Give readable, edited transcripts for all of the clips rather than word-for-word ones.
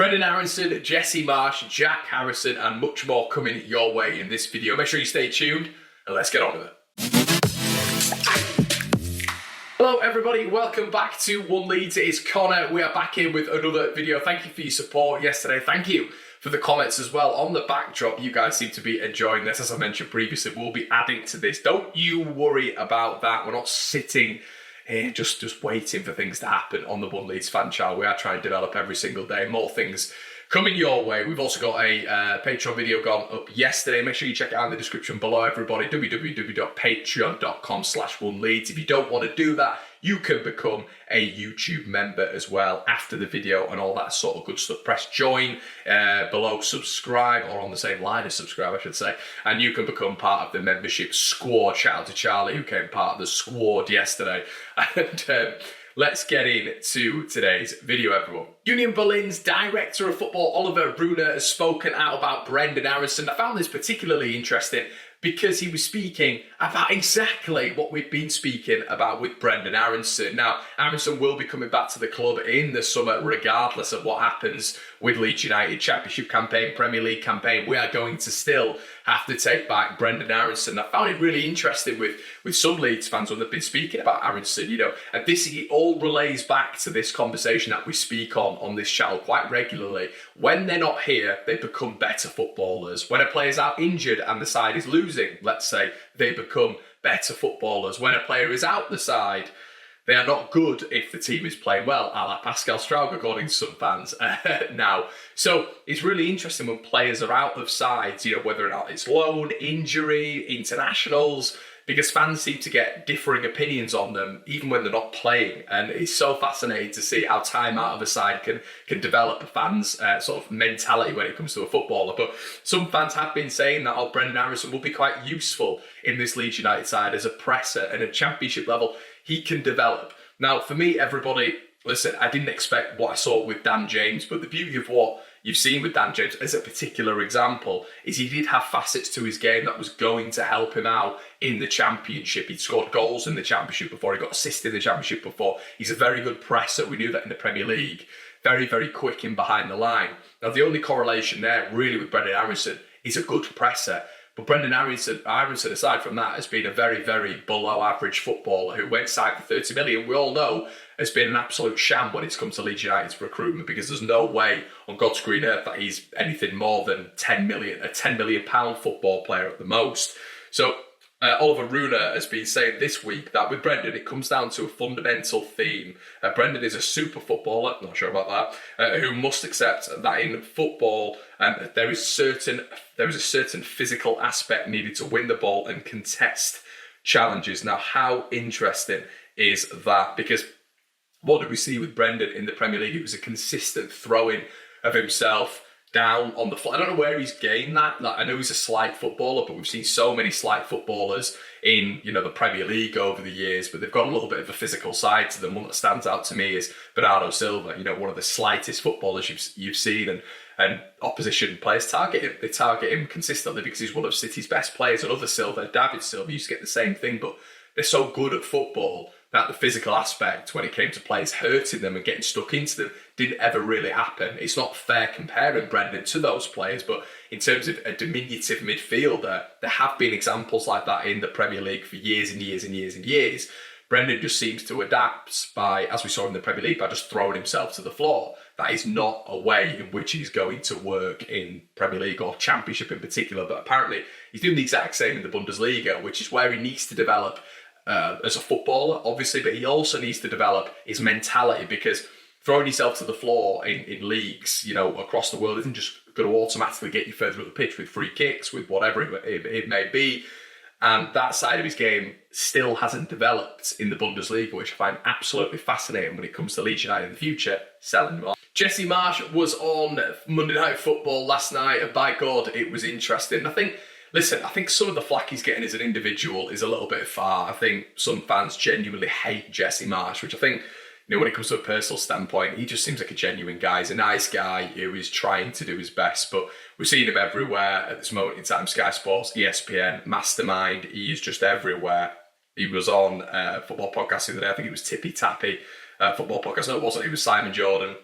Brendan Aaronson, Jesse Marsch, Jack Harrison, and much more coming your way in this video. Make sure you stay tuned, and let's get on with it. Hello everybody, welcome back to One Leeds. It is Conor. We are back here with another video. Thank you for your support yesterday. Thank you for the comments as well on the backdrop. You guys seem to be enjoying this. As I mentioned previously, we'll be adding to this. Don't you worry about that. We're not sitting here just waiting for things to happen on the One Leeds Fan Channel. We are trying to develop every single day. More things coming your way. We've also got a Patreon video gone up yesterday. Make sure you check it out in the description below, everybody. www.patreon.com/OneLeeds. If you don't want to do that, you can become a YouTube member as well after the video and all that sort of good stuff. Press join below, subscribe, or on the same line as subscribe, I should say, and you can become part of the membership squad. Shout out to Charlie, who came part of the squad yesterday. And let's get into today's video, everyone. Union Berlin's director of football, Oliver Brunner, has spoken out about Brendan Aaronson. I found this particularly interesting because he was speaking about exactly what we've been speaking about with Brendan Aaronson. Now, Aaronson will be coming back to the club in the summer, regardless of what happens with Leeds United Championship campaign, Premier League campaign. We are going to still have to take back Brendan Aaronson. I found it really interesting with some Leeds fans when they've been speaking about Aaronson, and it all relays back to this conversation that we speak on this channel quite regularly. When they're not here, they become better footballers. When a player's out injured and the side is losing, let's say, they become better footballers. When a player is out the side, they are not good if the team is playing well, a la Pascal Straug, according to some fans now. So it's really interesting when players are out of sides, whether or not it's loan, injury, internationals, because fans seem to get differing opinions on them, even when they're not playing. And it's so fascinating to see how time out of a side can develop a fan's sort of mentality when it comes to a footballer. But some fans have been saying that Brendan Aaronson will be quite useful in this Leeds United side as a presser, and at championship level, he can develop. Now, for me, everybody, listen, I didn't expect what I saw with Dan James, but the beauty of what you've seen with Dan James as a particular example is he did have facets to his game that was going to help him out in the championship. He'd scored goals in the championship before, he got assists in the championship before. He's a very good presser. We knew that in the Premier League. Very, very quick in behind the line. Now, the only correlation there really with Brendan Aaronson is a good presser. But Brendan Aaronson, aside from that, has been a very, very below average footballer who went signed for 30 million. We all know has been an absolute sham when it's come to Leeds United's recruitment, because there's no way on God's green earth that he's anything more than 10 million, a £10 million football player at the most. So Oliver Brunner has been saying this week that with Brendan, it comes down to a fundamental theme. Brendan is a super footballer, not sure about that, who must accept that in football there is a certain physical aspect needed to win the ball and contest challenges. Now, how interesting is that? Because what did we see with Brendan in the Premier League? It was a consistent throwing of himself down on the floor. I don't know where he's gained that. I know he's a slight footballer, but we've seen so many slight footballers in the Premier League over the years, but they've got a little bit of a physical side to them. One that stands out to me is Bernardo Silva, one of the slightest footballers you've seen, and opposition players target him. They target him consistently because he's one of City's best players. Another Silva, David Silva, used to get the same thing, but they're so good at football that the physical aspect, when it came to players hurting them and getting stuck into them, didn't ever really happen. It's not fair comparing Brendan to those players, but in terms of a diminutive midfielder, there have been examples like that in the Premier League for years and years and years and years. Brendan just seems to adapt by, as we saw in the Premier League, by just throwing himself to the floor. That is not a way in which he's going to work in Premier League or Championship in particular, but apparently he's doing the exact same in the Bundesliga, which is where he needs to develop as a footballer, obviously, but he also needs to develop his mentality, because throwing yourself to the floor in leagues, across the world isn't just going to automatically get you further up the pitch with free kicks, with whatever it may be. And that side of his game still hasn't developed in the Bundesliga, which I find absolutely fascinating when it comes to Leeds United in the future, selling him on. Jesse Marsch was on Monday Night Football last night, and by God, it was interesting. I think some of the flack he's getting as an individual is a little bit far. I think some fans genuinely hate Jesse Marsch, which I think, when it comes to a personal standpoint, he just seems like a genuine guy. He's a nice guy who is trying to do his best, but we're seeing him everywhere at this moment in time. Sky Sports, ESPN, Mastermind, he is just everywhere. He was on a football podcast the other day. I think it was Tippy Tappy football podcast. No, it wasn't. It was Simon Jordan.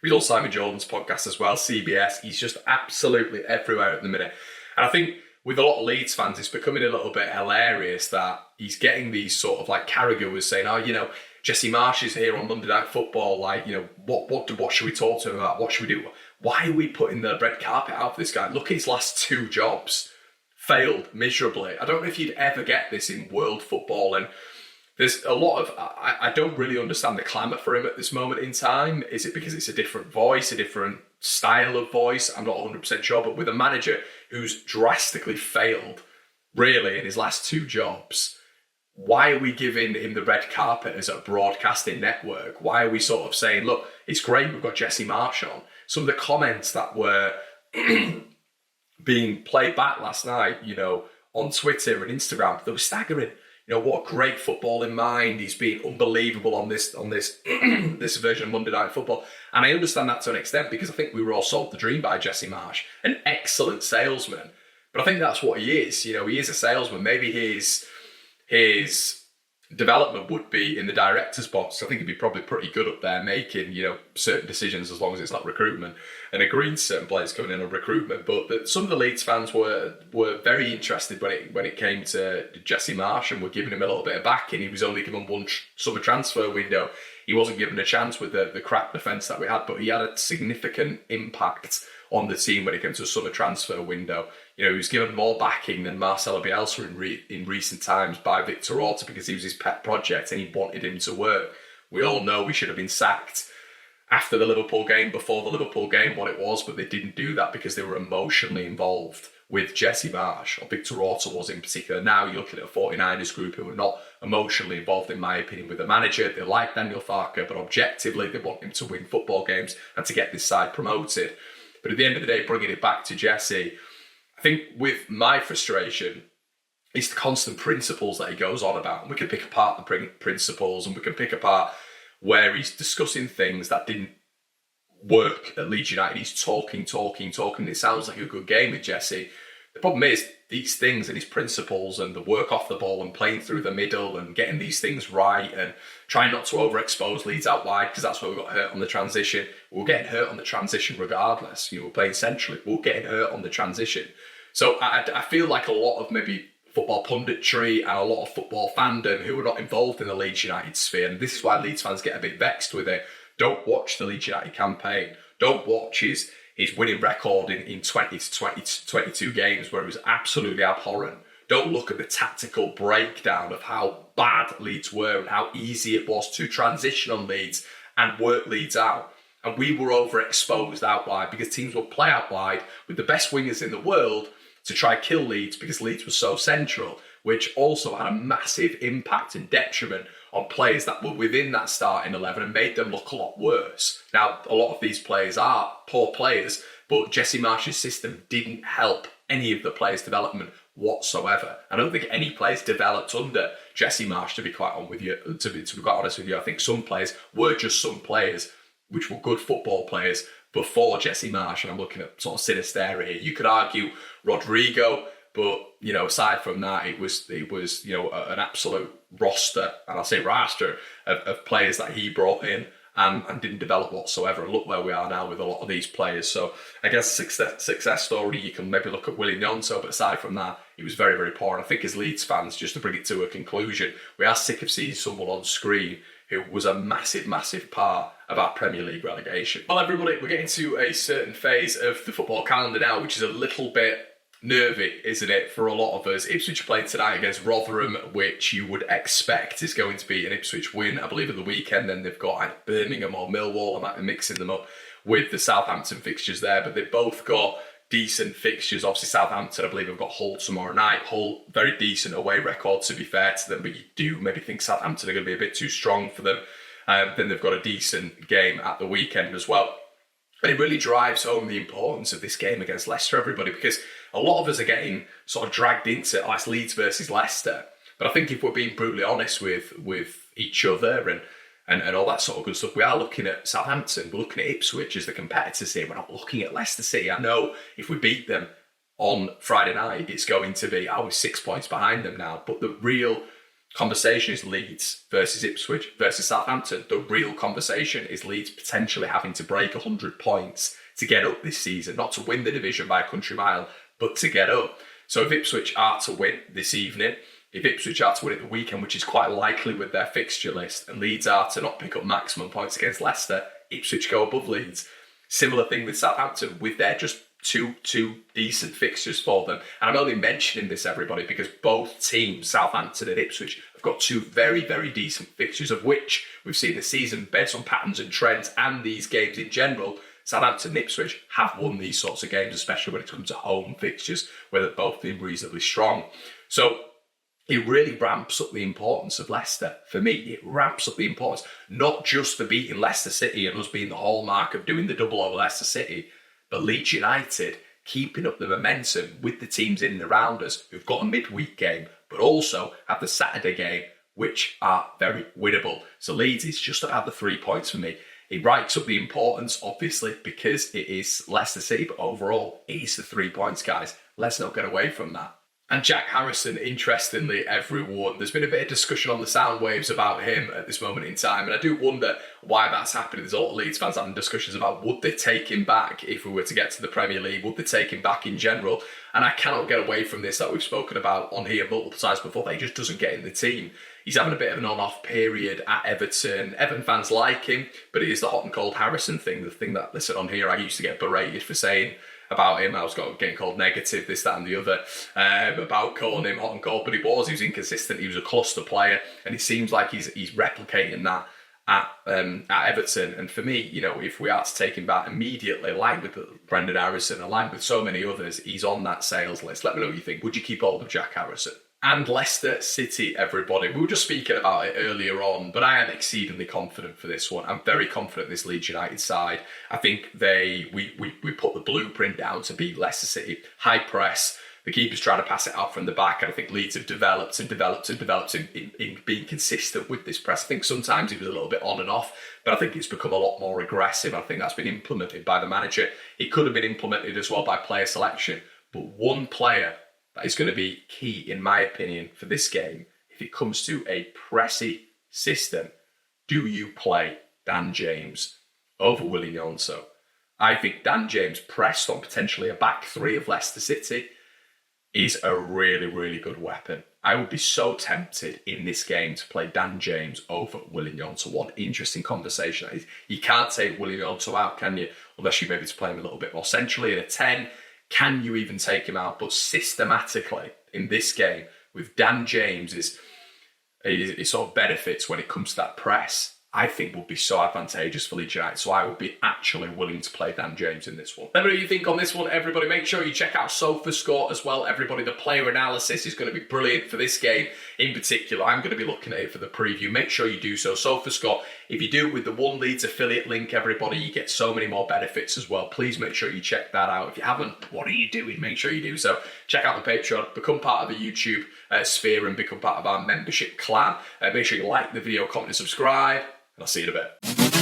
He's on Simon Jordan's podcast as well, CBS. He's just absolutely everywhere at the minute. And I think with a lot of Leeds fans, it's becoming a little bit hilarious that he's getting these sort of like Carragher was saying, oh, you know, Jesse Marsch is here on Monday Night Football. Like, you know, what should we talk to him about? What should we do? Why are we putting the red carpet out for this guy? Look at his last 2 jobs. Failed miserably. I don't know if you'd ever get this in world football. And there's a lot of, I don't really understand the clamour for him at this moment in time. Is it because it's a different voice, a different style of voice? I'm not 100% sure. But with a manager who's drastically failed, really, in his last 2 jobs, why are we giving him the red carpet as a broadcasting network? Why are we sort of saying, look, it's great we've got Jesse Marsch on. Some of the comments that were being played back last night, you know, on Twitter and Instagram, they were staggering. You know, what great football in mind. He's been unbelievable on this this version of Monday Night Football. And I understand that to an extent because I think we were all sold the dream by Jesse Marsch, an excellent salesman. But I think that's what he is. You know, he is a salesman. Maybe his development would be in the director's box. I think he'd be probably pretty good up there making, you know, certain decisions as long as it's not recruitment and agreeing to certain players coming in on recruitment. But some of the Leeds fans were very interested when it came to Jesse Marsch and were giving him a little bit of backing. He was only given one summer transfer window. He wasn't given a chance with the crap defence that we had, but he had a significant impact on the team when it came to a summer transfer window. You know, he was given more backing than Marcelo Bielsa in recent times by Victor Orta because he was his pet project and he wanted him to work. We all know we should have been sacked after the Liverpool game, before the Liverpool game, what it was, but they didn't do that because they were emotionally involved with Jesse Marsch, or Victor Orta was in particular. Now you're looking at a 49ers group who are not emotionally involved, in my opinion, with the manager. They like Daniel Farke, but objectively they want him to win football games and to get this side promoted. But at the end of the day, bringing it back to Jesse, I think with my frustration, it's the constant principles that he goes on about. And we can pick apart the principles and we can pick apart where he's discussing things that didn't work at Leeds United. He's talking. It sounds like a good game with Jesse. The problem is these things and his principles and the work off the ball and playing through the middle and getting these things right and trying not to overexpose Leeds out wide because that's where we got hurt on the transition. We were getting hurt on the transition regardless. You know, we're playing centrally. We were getting hurt on the transition. So I feel like a lot of maybe football punditry and a lot of football fandom who are not involved in the Leeds United sphere, and this is why Leeds fans get a bit vexed with it, don't watch the Leeds United campaign. Don't watch his winning record in 20 to 22 games where it was absolutely abhorrent. Don't look at the tactical breakdown of how bad Leeds were and how easy it was to transition on Leeds and work Leeds out. And we were overexposed out wide because teams would play out wide with the best wingers in the world to try kill Leeds because Leeds was so central, which also had a massive impact and detriment on players that were within that starting 11 and made them look a lot worse. Now, a lot of these players are poor players, but Jesse Marsch's system didn't help any of the players' development whatsoever. I don't think any players developed under Jesse Marsch, to be quite honest with you. I think some players were just some players which were good football players before Jesse Marsch, and I'm looking at sort of Sinisterra here. You could argue Rodrigo, but, you know, aside from that, it was you know, an absolute roster, and I'll say roster, of players that he brought in and didn't develop whatsoever. And look where we are now with a lot of these players. So I guess success story, you can maybe look at Willy Gnonto, but aside from that, he was very, very poor. And I think as Leeds fans, just to bring it to a conclusion, we are sick of seeing someone on screen who was a massive, massive part of our Premier League relegation. Well, everybody, we're getting to a certain phase of the football calendar now, which is a little bit nervy, isn't it, for a lot of us. Ipswich are playing tonight against Rotherham, which you would expect is going to be an Ipswich win. I believe at the weekend, then they've got either Birmingham or Millwall. I might be mixing them up with the Southampton fixtures there, but they've both got decent fixtures. Obviously, Southampton, I believe, have got Hull tomorrow night. Hull, very decent away record, to be fair to them, but you do maybe think Southampton are going to be a bit too strong for them. Then they've got a decent game at the weekend as well. And it really drives home the importance of this game against Leicester, everybody, because a lot of us are getting sort of dragged into it's Leeds versus Leicester. But I think if we're being brutally honest with each other and all that sort of good stuff, we are looking at Southampton, we're looking at Ipswich as the competitors here. We're not looking at Leicester City. I know if we beat them on Friday night, it's going to be, we're 6 points behind them now. But the real conversation is Leeds versus Ipswich versus Southampton. The real conversation is Leeds potentially having to break 100 points to get up this season, not to win the division by a country mile, but to get up. So if Ipswich are to win this evening, if Ipswich are to win at the weekend, which is quite likely with their fixture list, and Leeds are to not pick up maximum points against Leicester, Ipswich go above Leeds. Similar thing with Southampton, with their just two decent fixtures for them. And I'm only mentioning this, everybody, because both teams, Southampton and Ipswich, have got two very, very decent fixtures, of which we've seen this season, based on patterns and trends and these games in general, Southampton and Ipswich have won these sorts of games, especially when it comes to home fixtures, where they've both been reasonably strong. So it really ramps up the importance of Leicester. For me, it ramps up the importance, not just for beating Leicester City and us being the hallmark of doing the double over Leicester City, but Leeds United keeping up the momentum with the teams in and around us who've got a midweek game, but also have the Saturday game, which are very winnable. So Leeds is just about the 3 points for me. It writes up the importance, obviously, because it is Leicester City, but overall, it is the 3 points, guys. Let's not get away from that. And Jack Harrison, interestingly, everyone, there's been a bit of discussion on the sound waves about him at this moment in time, and I do wonder why that's happening. There's a lot of Leeds fans having discussions about would they take him back if we were to get to the Premier League, would they take him back in general? And I cannot get away from this that we've spoken about on here multiple times before, that he just doesn't get in the team. He's having a bit of an on-off period at Everton. Everton fans like him, but it is the hot and cold Harrison thing, the thing that, listen, on here I used to get berated for saying about him. I was getting called negative, this, that and the other, about calling him hot and cold, but he was inconsistent, he was a cluster player, and it seems like he's replicating that at Everton. And for me, you know, if we are to take him back immediately, like with Brendan Harrison, aligned with so many others, he's on that sales list. Let me know what you think. Would you keep hold of Jack Harrison? And Leicester City, everybody. We were just speaking about it earlier on, but I am exceedingly confident for this one. I'm very confident in this Leeds United side. I think we put the blueprint down to beat Leicester City. High press. The keeper's trying to pass it out from the back, and I think Leeds have developed in being consistent with this press. I think sometimes it was a little bit on and off, but I think it's become a lot more aggressive. I think that's been implemented by the manager. It could have been implemented as well by player selection, but one player that is going to be key, in my opinion, for this game, if it comes to a pressy system, do you play Dan James over Willy Gnonto? I think Dan James pressed on potentially a back three of Leicester City is a really, really good weapon. I would be so tempted in this game to play Dan James over Willy Gnonto. What interesting conversation that is. You can't take Willy Gnonto out, can you? Unless you maybe to play him a little bit more centrally in a 10. Can you even take him out? But systematically in this game, with Dan James, his sort of benefits when it comes to that press, I think would be so advantageous for Leeds United. So I would be actually willing to play Dan James in this one. Let me know what you think on this one, everybody. Make sure you check out SofaScore as well, everybody. The player analysis is going to be brilliant for this game in particular. I'm going to be looking at it for the preview. Make sure you do so. SofaScore, if you do it with the One Leeds affiliate link, everybody, you get so many more benefits as well. Please make sure you check that out. If you haven't, what are you doing? Make sure you do so. Check out the Patreon, become part of the YouTube sphere and become part of our membership clan. Make sure you like the video, comment and subscribe. And I'll see you in a bit.